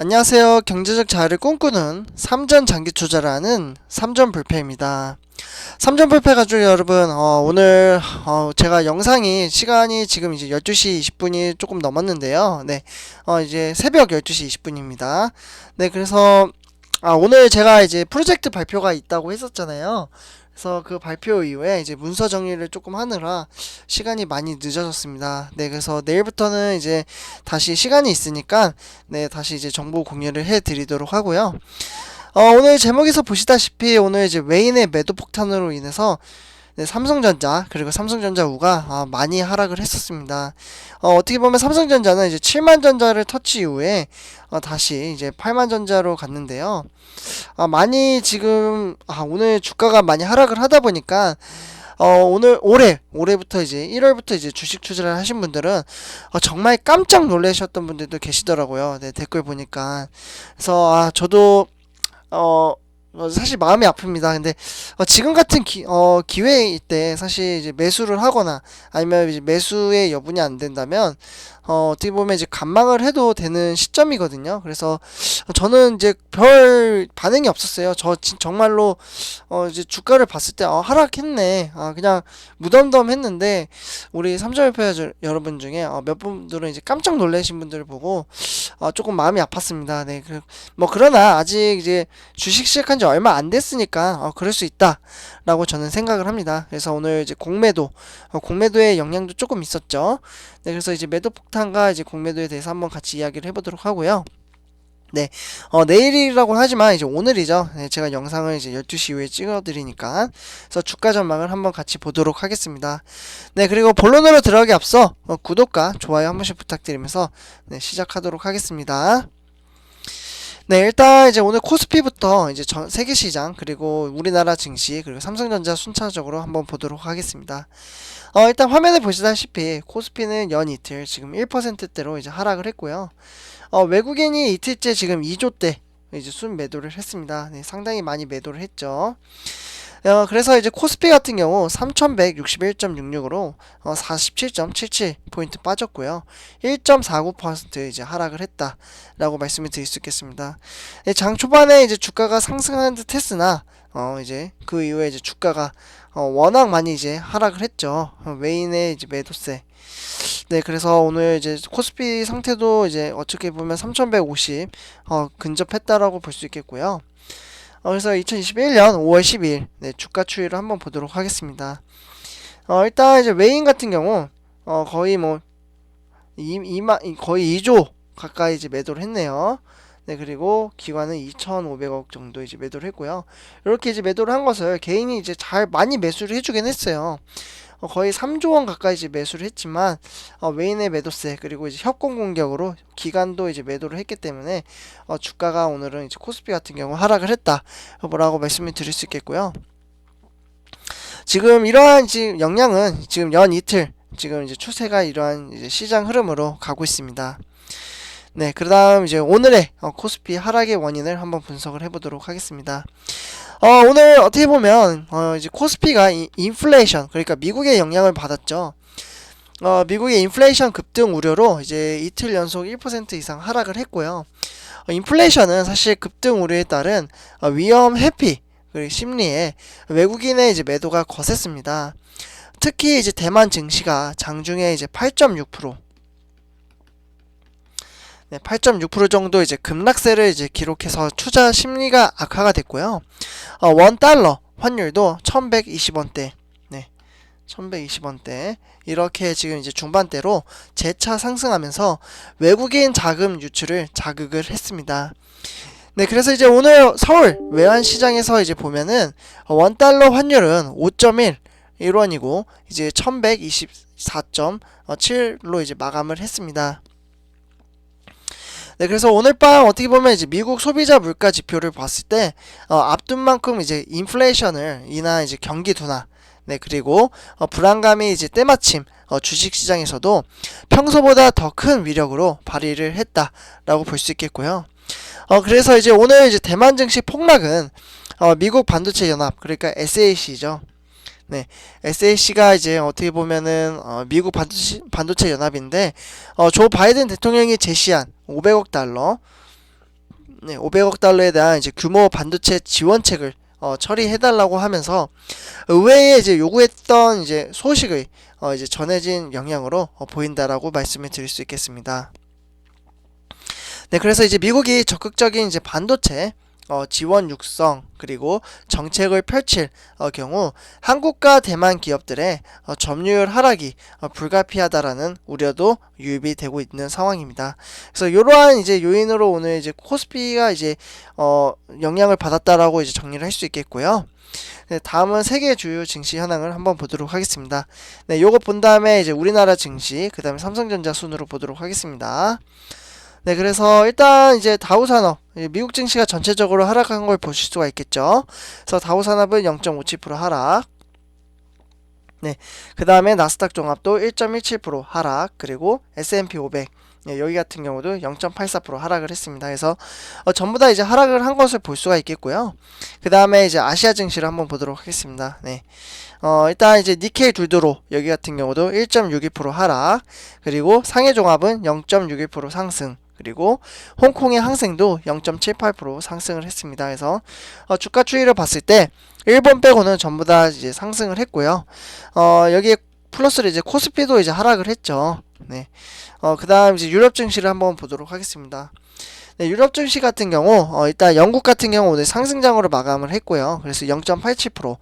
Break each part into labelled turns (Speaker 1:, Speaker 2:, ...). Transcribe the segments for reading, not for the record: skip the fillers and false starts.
Speaker 1: 안녕하세요. 경제적 자유를 꿈꾸는 삼전 장기 투자를 하는 삼전 불패입니다. 삼전 불패 가지고 여러분, 오늘 제가 영상이 시간이 지금 이제 12시 20분이 조금 넘었는데요. 네. 이제 새벽 12시 20분입니다. 네, 그래서 오늘 제가 이제 프로젝트 발표가 있다고 했었잖아요. 그래서 그 발표 이후에 이제 문서 정리를 조금 하느라 시간이 많이 늦어졌습니다. 네, 그래서 내일부터는 이제 다시 시간이 있으니까 네, 다시 이제 정보 공유를 해 드리도록 하고요. 오늘 제목에서 보시다시피 오늘 이제 외인의 매도 폭탄으로 인해서 네, 삼성전자 그리고 삼성전자 우가 많이 하락을 했었습니다. 어떻게 보면 삼성전자는 이제 7만전자를 터치 이후에 다시 이제 8만전자로 갔는데요. 많이 지금 오늘 주가가 많이 하락을 하다 보니까 오늘 올해부터 이제 1월부터 이제 주식 투자를 하신 분들은 정말 깜짝 놀라셨던 분들도 계시더라고요. 네, 댓글 보니까. 그래서 저도 사실 마음이 아픕니다. 근데 지금 같은 기회일 때 사실 이제 매수를 하거나 아니면 이제 매수의 여분이 안 된다면 어떻게 보면 이제 관망을 해도 되는 시점이거든요. 그래서 저는 이제 별 반응이 없었어요. 정말로 이제 주가를 봤을 때 하락했네. 그냥 무덤덤했는데 우리 삼성협회 여러분 중에 몇 분들은 이제 깜짝 놀라신 분들을 보고 조금 마음이 아팠습니다. 네, 뭐 그러나 아직 이제 주식 시작한 지 얼마 안 됐으니까 그럴 수 있다라고 저는 생각을 합니다. 그래서 오늘 이제 공매도의 영향도 조금 있었죠. 네, 그래서 이제 매도 폭탄과 이제 공매도에 대해서 한번 같이 이야기를 해보도록 하고요. 네, 내일이라고 하지만 이제 오늘이죠. 네, 제가 영상을 이제 12시 이후에 찍어드리니까. 그래서 주가 전망을 한번 같이 보도록 하겠습니다. 네, 그리고 본론으로 들어가기 앞서 구독과 좋아요 한 번씩 부탁드리면서 네, 시작하도록 하겠습니다. 네, 일단 이제 오늘 코스피부터 이제 전 세계 시장 그리고 우리나라 증시 그리고 삼성전자 순차적으로 한번 보도록 하겠습니다. 일단 화면에 보시다시피 코스피는 연 이틀 지금 1%대로 이제 하락을 했고요. 외국인이 이틀째 지금 2조대 이제 순 매도를 했습니다. 네, 상당히 많이 매도를 했죠. 그래서 이제 코스피 같은 경우 3161.66으로 47.77포인트 빠졌고요. 1.49% 이제 하락을 했다라고 말씀을 드릴 수 있겠습니다. 장 초반에 이제 주가가 상승하는 듯 했으나 이제 그 이후에 이제 주가가 워낙 많이 이제 하락을 했죠. 외인의 이제 매도세. 네, 그래서 오늘 이제 코스피 상태도 이제 어떻게 보면 3150 근접했다라고 볼 수 있겠고요. 그래서 2021년 5월 12일 네, 주가 추이를 한번 보도록 하겠습니다. 일단 이제 외인 같은 경우 거의 뭐 거의 2조 가까이 이제 매도를 했네요. 네, 그리고 기관은 2,500억 정도 이제 매도를 했고요. 이렇게 이제 매도를 한 것을 개인이 이제 잘 많이 매수를 해주긴 했어요. 거의 3조 원 가까이 이제 매수를 했지만 외인의 매도세 그리고 이제 협공 공격으로 기관도 이제 매도를 했기 때문에 주가가 오늘은 이제 코스피 같은 경우 하락을 했다 뭐라고 말씀을 드릴 수 있겠고요. 지금 이러한 지금 영향은 지금 연 이틀 지금 이제 추세가 이러한 이제 시장 흐름으로 가고 있습니다. 네, 그 다음 이제 오늘의 코스피 하락의 원인을 한번 분석을 해보도록 하겠습니다. 오늘 어떻게 보면 이제 코스피가 인플레이션 그러니까 미국의 영향을 받았죠. 미국의 인플레이션 급등 우려로 이제 이틀 연속 1% 이상 하락을 했고요. 인플레이션은 사실 급등 우려에 따른 위험 회피 그리고 심리에 외국인의 이제 매도가 거셌습니다. 특히 이제 대만 증시가 장중에 이제 8.6% 네, 8.6% 정도 이제 급락세를 이제 기록해서 투자 심리가 악화가 됐고요. 원 달러 환율도 1120원대, 네, 1120원대 이렇게 지금 이제 중반대로 재차 상승하면서 외국인 자금 유출을 자극을 했습니다. 네, 그래서 이제 오늘 서울 외환 시장에서 이제 보면은 원 달러 환율은 5.1 1원이고 이제 1124.7로 이제 마감을 했습니다. 네, 그래서 오늘 밤 어떻게 보면 이제 미국 소비자 물가 지표를 봤을 때 앞둔 만큼 이제 인플레이션을 인한 이제 경기 둔화, 네, 그리고 불안감이 이제 때마침 주식 시장에서도 평소보다 더 큰 위력으로 발휘를 했다라고 볼 수 있겠고요. 그래서 이제 오늘 이제 대만 증시 폭락은 미국 반도체 연합 그러니까 SAC죠. 네, SAC가 이제 어떻게 보면은 미국 반도체 연합인데 조 바이든 대통령이 제시한 500억 달러 네, 500억 달러에 대한 이제 규모 반도체 지원책을 처리해달라고 하면서 의회에 이제 요구했던 이제 소식의 이제 전해진 영향으로 보인다라고 말씀을 드릴 수 있겠습니다. 네, 그래서 이제 미국이 적극적인 이제 반도체 지원 육성 그리고 정책을 펼칠 경우 한국과 대만 기업들의 점유율 하락이 불가피하다라는 우려도 유입이 되고 있는 상황입니다. 그래서 이러한 이제 요인으로 오늘 이제 코스피가 이제 영향을 받았다라고 이제 정리를 할 수 있겠고요. 네, 다음은 세계 주요 증시 현황을 한번 보도록 하겠습니다. 네, 요거 본 다음에 이제 우리나라 증시, 그 다음에 삼성전자 순으로 보도록 하겠습니다. 네, 그래서 일단 이제 다우산업, 미국 증시가 전체적으로 하락한 걸 보실 수가 있겠죠. 그래서 다우산업은 0.57% 하락. 네, 그 다음에 나스닥 종합도 1.17% 하락. 그리고 S&P 500, 네, 여기 같은 경우도 0.84% 하락을 했습니다. 그래서 전부 다 이제 하락을 한 것을 볼 수가 있겠고요. 그 다음에 이제 아시아 증시를 한번 보도록 하겠습니다. 네. 일단 이제 니케이 둘드로 여기 같은 경우도 1.62% 하락, 그리고 상해 종합은 0.61% 상승, 그리고 홍콩의 항생도 0.78% 상승을 했습니다. 그래서 주가 추이를 봤을 때 일본 빼고는 전부 다 이제 상승을 했고요. 여기에 플러스로 이제 코스피도 이제 하락을 했죠. 네. 그다음 이제 유럽 증시를 한번 보도록 하겠습니다. 네, 유럽 증시 같은 경우 일단 영국 같은 경우 오늘 상승장으로 마감을 했고요. 그래서 0.87%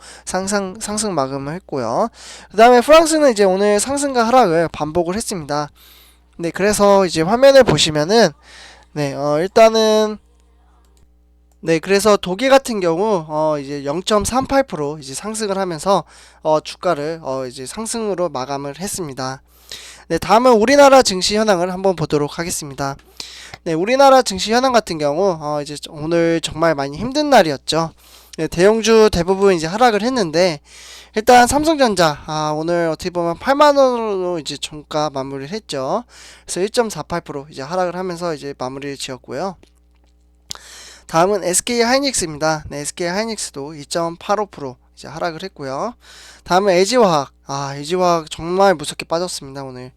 Speaker 1: 상승 마감을 했고요. 그다음에 프랑스는 이제 오늘 상승과 하락을 반복을 했습니다. 네, 그래서 이제 화면을 보시면은 네, 일단은 네, 그래서 독일 같은 경우 이제 0.38% 이제 상승을 하면서 주가를 이제 상승으로 마감을 했습니다. 네, 다음은 우리나라 증시 현황을 한번 보도록 하겠습니다. 네, 우리나라 증시 현황 같은 경우 이제 오늘 정말 많이 힘든 날이었죠. 네, 대형주 대부분 이제 하락을 했는데 일단 삼성전자 오늘 어떻게 보면 8만원으로 이제 종가 마무리를 했죠. 그래서 1.48% 이제 하락을 하면서 이제 마무리를 지었고요. 다음은 SK 하이닉스입니다. 네, SK 하이닉스도 2.85% 이제 하락을 했고요. 다음은 LG화학. LG화학 정말 무섭게 빠졌습니다, 오늘.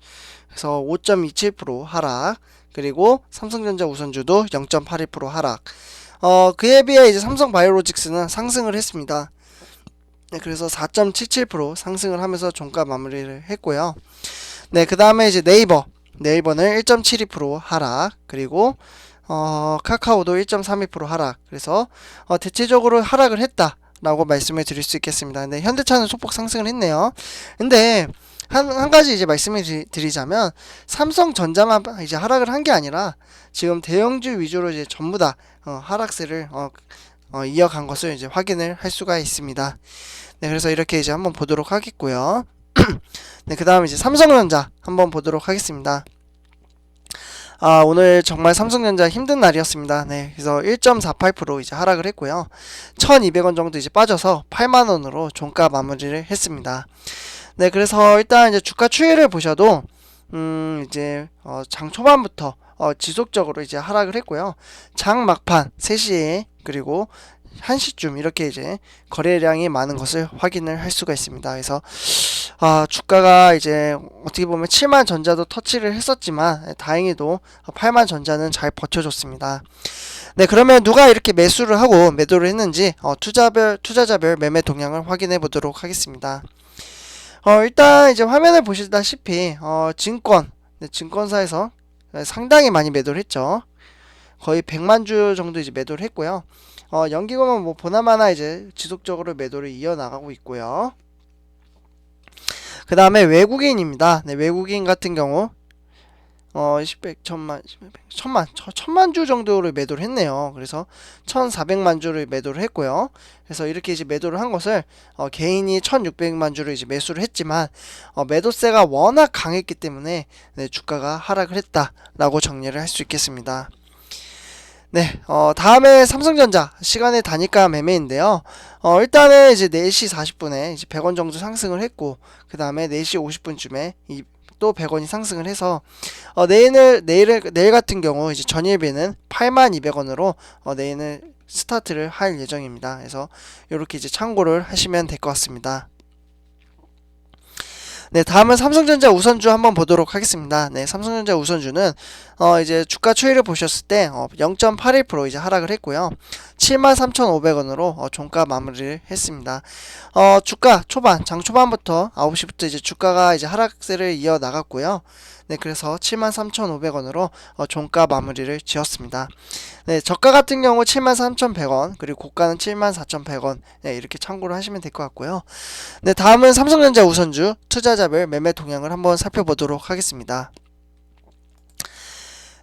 Speaker 1: 그래서 5.27% 하락. 그리고 삼성전자 우선주도 0.82% 하락. 그에 비해 이제 삼성바이오로직스는 상승을 했습니다. 네, 그래서 4.77% 상승을 하면서 종가 마무리를 했고요. 네, 그 다음에 이제 네이버는 1.72% 하락. 그리고 카카오도 1.32% 하락. 그래서 대체적으로 하락을 했다 라고 말씀을 드릴 수 있겠습니다. 근데 현대차는 소폭 상승을 했네요. 근데 한 가지 이제 말씀을 드리자면 삼성전자만 이제 하락을 한 게 아니라 지금 대형주 위주로 이제 전부 다 하락세를 이어간 것을 이제 확인을 할 수가 있습니다. 네, 그래서 이렇게 이제 한번 보도록 하겠고요. 네, 그 다음 이제 삼성전자 한번 보도록 하겠습니다. 오늘 정말 삼성전자 힘든 날이었습니다. 네, 그래서 1.48% 이제 하락을 했고요. 1,200원 정도 이제 빠져서 8만원으로 종가 마무리를 했습니다. 네, 그래서 일단 이제 주가 추이를 보셔도 이제 장 초반부터 지속적으로 이제 하락을 했고요. 장 막판 3시에 그리고 1시쯤 이렇게 이제 거래량이 많은 것을 확인을 할 수가 있습니다. 그래서 주가가 이제 어떻게 보면 7만 전자도 터치를 했었지만 다행히도 8만 전자는 잘 버텨줬습니다. 네, 그러면 누가 이렇게 매수를 하고 매도를 했는지 투자자별 매매 동향을 확인해 보도록 하겠습니다. 일단 이제 화면을 보시다시피 증권사에서 상당히 많이 매도를 했죠. 거의 100만 주 정도 이제 매도를 했고요. 연기금은 뭐 보나마나 이제 지속적으로 매도를 이어나가고 있고요. 그 다음에 외국인입니다. 네, 외국인 같은 경우 10백, 천만 주 정도를 매도를 했네요. 그래서 1,400만 주를 매도를 했고요. 그래서 이렇게 이제 매도를 한 것을 개인이 1,600만 주를 이제 매수를 했지만 매도세가 워낙 강했기 때문에 네, 주가가 하락을 했다라고 정리를 할 수 있겠습니다. 네, 다음에 삼성전자 시간의 단위가 매매인데요. 일단은 이제 4시 40분에 이제 100원 정도 상승을 했고, 그 다음에 4시 50분쯤에 또 100원이 상승을 해서, 내일 같은 경우 이제 전일비는 82,200원으로 내일은 스타트를 할 예정입니다. 그래서 이렇게 이제 참고를 하시면 될 것 같습니다. 네, 다음은 삼성전자 우선주 한번 보도록 하겠습니다. 네, 삼성전자 우선주는 이제 주가 추이를 보셨을 때 0.81% 이제 하락을 했고요. 73,500원으로 종가 마무리를 했습니다. 주가 초반, 장 초반부터 9시부터 이제 주가가 이제 하락세를 이어 나갔고요. 네, 그래서 73,500원으로 종가 마무리를 지었습니다. 네, 저가 같은 경우 73,100원, 그리고 고가는 74,100원. 네, 이렇게 참고를 하시면 될 것 같고요. 네, 다음은 삼성전자 우선주 투자자별 매매 동향을 한번 살펴보도록 하겠습니다.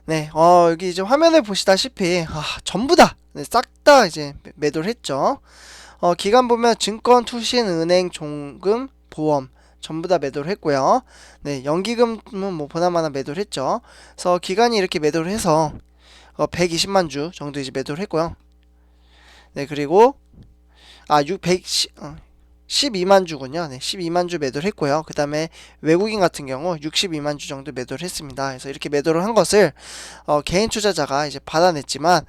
Speaker 1: 네, 여기 이제 화면을 보시다시피 전부 다 네, 싹 다 이제 매도를 했죠. 기간 보면 증권, 투신, 은행, 종금, 보험 전부 다 매도를 했고요. 네, 연기금은 뭐 보나마나 매도를 했죠. 그래서 기간이 이렇게 매도를 해서 120만 주 정도 이제 매도를 했고요. 네, 그리고 12만 주군요. 네, 12만 주 매도를 했고요. 그 다음에 외국인 같은 경우 62만 주 정도 매도를 했습니다. 그래서 이렇게 매도를 한 것을 개인 투자자가 이제 받아냈지만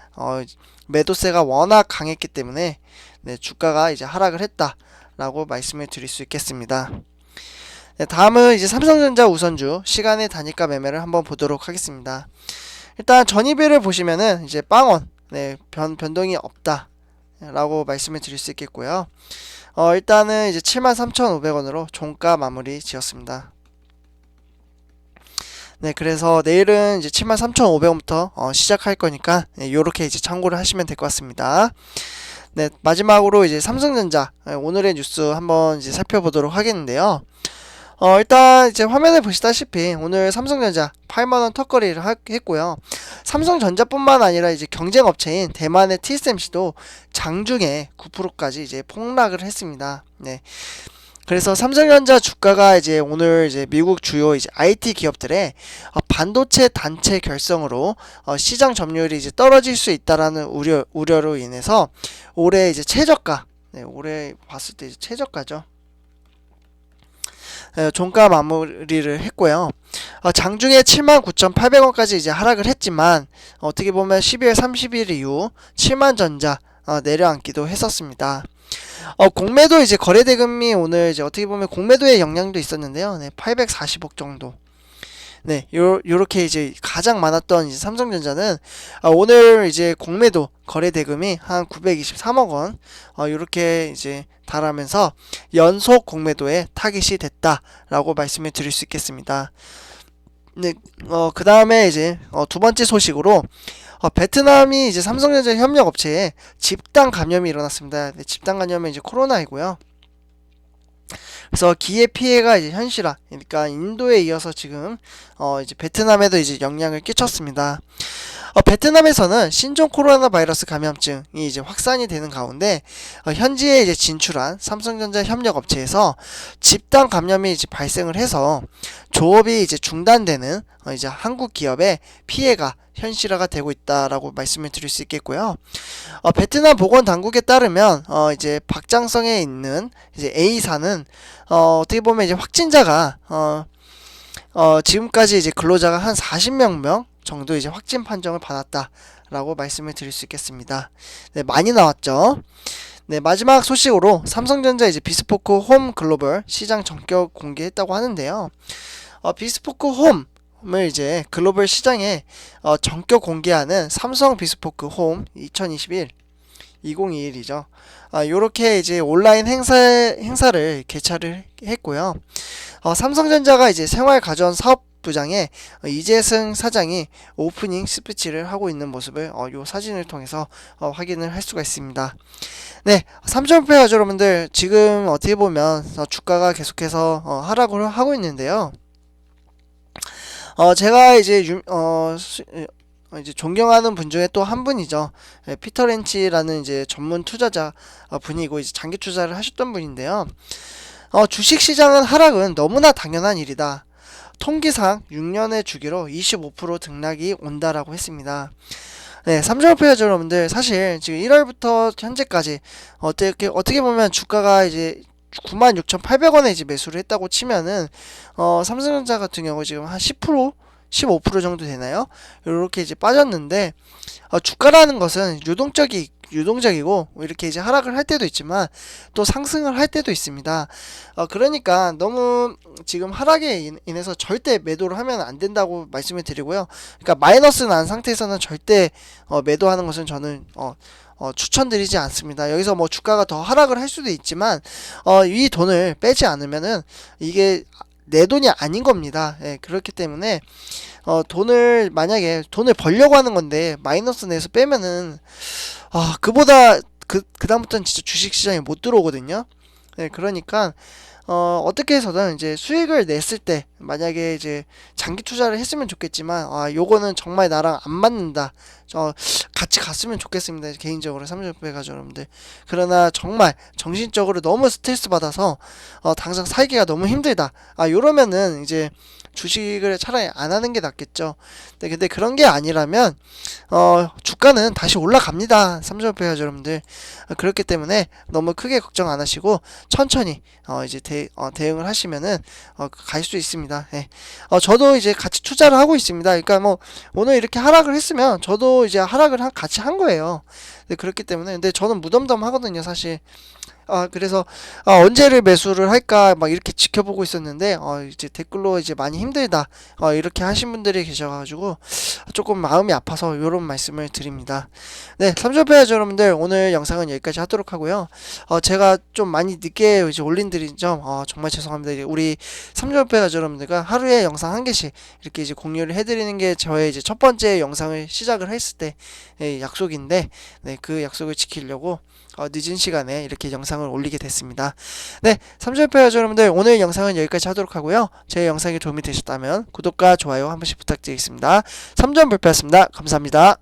Speaker 1: 매도세가 워낙 강했기 때문에 네, 주가가 이제 하락을 했다라고 말씀을 드릴 수 있겠습니다. 네, 다음은 이제 삼성전자 우선주 시간의 단위가 매매를 한번 보도록 하겠습니다. 일단 전입비를 보시면은 이제 빵원 네, 변동이 없다 라고 말씀을 드릴 수 있겠고요. 일단은 이제 73,500원으로 종가 마무리 지었습니다. 네, 그래서 내일은 이제 73,500원부터 시작할 거니까 네, 요렇게 이제 참고를 하시면 될 것 같습니다. 네, 마지막으로 이제 삼성전자 오늘의 뉴스 한번 이제 살펴보도록 하겠는데요. 일단 이제 화면을 보시다시피 오늘 삼성전자 8만원 턱걸이를 했고요. 삼성전자뿐만 아니라 이제 경쟁 업체인 대만의 TSMC도 장중에 9%까지 이제 폭락을 했습니다. 네. 그래서 삼성전자 주가가 이제 오늘 이제 미국 주요 이제 IT 기업들의 반도체 단체 결성으로 시장 점유율이 이제 떨어질 수 있다라는 우려로 인해서 올해 이제 최저가, 네, 올해 봤을 때 이제 최저가죠. 종가 마무리를 했고요. 장중에 79,800원까지 이제 하락을 했지만 어떻게 보면 12월 30일 이후 7만 전자 내려앉기도 했었습니다. 공매도 이제 거래 대금이 오늘 이제 어떻게 보면 공매도의 영향도 있었는데요. 네, 840억 정도. 네, 요렇게 이제 가장 많았던 이제 삼성전자는 오늘 이제 공매도 거래 대금이 한 923억 원, 요렇게 이제 달하면서 연속 공매도에 타깃이 됐다라고 말씀을 드릴 수 있겠습니다. 네, 그 다음에 이제 두 번째 소식으로 베트남이 이제 삼성전자 협력 업체에 집단 감염이 일어났습니다. 네, 집단 감염은 이제 코로나이고요. 그래서 기회 피해가 이제 현실화, 그러니까 인도에 이어서 지금 이제 베트남에도 이제 영향을 끼쳤습니다. 베트남에서는 신종 코로나 바이러스 감염증이 이제 확산이 되는 가운데 현지에 이제 진출한 삼성전자 협력 업체에서 집단 감염이 이제 발생을 해서 조업이 이제 중단되는 이제 한국 기업의 피해가 현실화가 되고 있다라고 말씀을 드릴 수 있겠고요. 베트남 보건 당국에 따르면 이제 박장성에 있는 이제 A사는 어떻게 보면 이제 확진자가 지금까지 이제 근로자가 한 40명 정도 이제 확진 판정을 받았다라고 말씀을 드릴 수 있겠습니다. 네, 많이 나왔죠. 네, 마지막 소식으로 삼성전자 이제 비스포크 홈 글로벌 시장 전격 공개했다고 하는데요. 비스포크 홈을 이제 글로벌 시장에 전격 공개하는 삼성 비스포크 홈 2021 2021이죠. 요렇게 이제 온라인 행사를 개최를 했고요. 삼성전자가 이제 생활가전 사업 부장의 이재승 사장이 오프닝 스피치를 하고 있는 모습을 요 사진을 통해서 확인을 할 수가 있습니다. 네, 삼성페어 여러분들 지금 어떻게 보면 주가가 계속해서 하락을 하고 있는데요. 제가 이제 이제 존경하는 분 중에 또 한 분이죠. 피터 렌치라는 이제 전문 투자자 분이고 이제 장기 투자를 하셨던 분인데요. 주식 시장은 하락은 너무나 당연한 일이다. 통계상 6년의 주기로 25% 등락이 온다라고 했습니다. 네, 삼성페어 여러분들 사실 지금 1월부터 현재까지 어떻게 보면 주가가 이제 96,800원에 이제 매수를 했다고 치면은 삼성전자 같은 경우 지금 한 10%, 15% 정도 되나요? 이렇게 이제 빠졌는데 주가라는 것은 유동적이고 이렇게 이제 하락을 할 때도 있지만 또 상승을 할 때도 있습니다. 그러니까 너무 지금 하락에 인해서 절대 매도를 하면 안 된다고 말씀을 드리고요. 그러니까 마이너스 난 상태에서는 절대 매도하는 것은 저는 추천드리지 않습니다. 여기서 뭐 주가가 더 하락을 할 수도 있지만 이 돈을 빼지 않으면은 이게 내 돈이 아닌 겁니다. 예, 그렇기 때문에 돈을 만약에 돈을 벌려고 하는 건데 마이너스 내서 빼면은 그보다 그다음부터는 진짜 주식 시장에 못 들어오거든요. 예, 그러니까 어떻게 해서든 이제 수익을 냈을 때 만약에 이제 장기 투자를 했으면 좋겠지만 요거는 정말 나랑 안 맞는다. 같이 갔으면 좋겠습니다. 개인적으로 삼성전자 가족 여러분들. 그러나 정말 정신적으로 너무 스트레스 받아서 당장 살기가 너무 힘들다. 요러면은 이제 주식을 차라리 안 하는 게 낫겠죠. 근데 그런 게 아니라면 주가는 다시 올라갑니다. 삼성전자 여러분들. 그렇기 때문에 너무 크게 걱정 안 하시고 천천히 이제 대응을 하시면은 갈 수 있습니다. 예. 저도 이제 같이 투자를 하고 있습니다. 그러니까 뭐 오늘 이렇게 하락을 했으면 저도 이제 하락을 같이 한 거예요. 그렇기 때문에 근데 저는 무덤덤하거든요, 사실. 그래서 언제를 매수를 할까 막 이렇게 지켜보고 있었는데 이제 댓글로 이제 많이 힘들다 이렇게 하신 분들이 계셔가지고 조금 마음이 아파서 이런 말씀을 드립니다. 네, 삼성페어즈 여러분들 오늘 영상은 여기까지 하도록 하고요. 제가 좀 많이 늦게 이제 올린 드린 점 정말 죄송합니다. 우리 삼성페어즈 여러분들과 하루에 영상 한 개씩 이렇게 이제 공유를 해드리는 게 저의 이제 첫 번째 영상을 시작을 했을 때 약속인데 네, 그 약속을 지키려고 늦은 시간에 이렇게 영상을 올리게 됐습니다. 네, 삼성페어즈 여러분들 오늘 영상은 여기까지 하도록 하고요. 제 영상이 도움이 되셨다면 구독과 좋아요 한 번씩 부탁드리겠습니다. 삼전불패였습니다. 감사합니다.